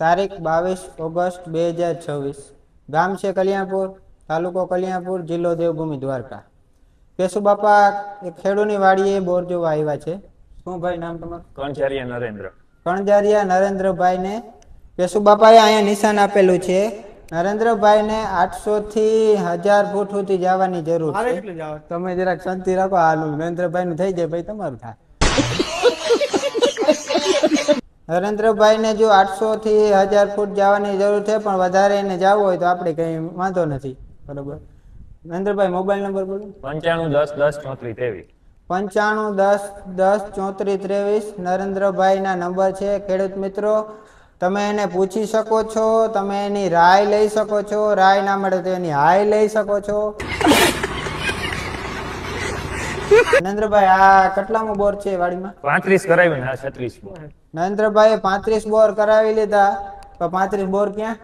તારીખ 22 ઓગસ્ટ 2026, ગામ છે કલ્યાણપુર, તાલુકો કલ્યાણપુર, જિલ્લો દેવભૂમિ દ્વારકા. કેશુ બાપા એક ખેડૂની વાડીએ બોર જોવા આવ્યા છે. શું ભાઈ નામ તમારું? કણઝારિયા નરેન્દ્ર. કણઝારિયા નરેન્દ્રભાઈ ને કેશુ બાપાએ અહીંયા નિશાન આપેલું છે. નરેન્દ્રભાઈ ને 800 થી 1000 ફૂટ સુધી જવાની જરૂર છે. તમે જરાક શાંતિ રાખો. હાલું નરેન્દ્રભાઈ નું થઈ જાય ભાઈ તમારું થાય. નરેન્દ્રભાઈ ને જો 800 થી 1000 ફૂટ જવાની જરૂર છે, પણ વધારે એને જવું હોય તો આપણે કઈ વાંધો નથી. બરોબર. નરેન્દ્રભાઈ મોબાઈલ નંબર બોલો. 9510103423. 9510103423 નરેન્દ્રભાઈ ના નંબર છે. ખેડૂત મિત્રો, તમે એને પૂછી શકો છો, તમે એની રાય લઈ શકો છો. રાય ના મળે તો એની હાય લઈ શકો છો. નરેન્દ્રભાઈ આ કેટલામો બોર છે વાડીમાં? 35 કરાવ્યું ને આ 36. નરેન્દ્રભાઈ 35 બોર કરાવી લીધા, તો 35 બોર ક્યાં?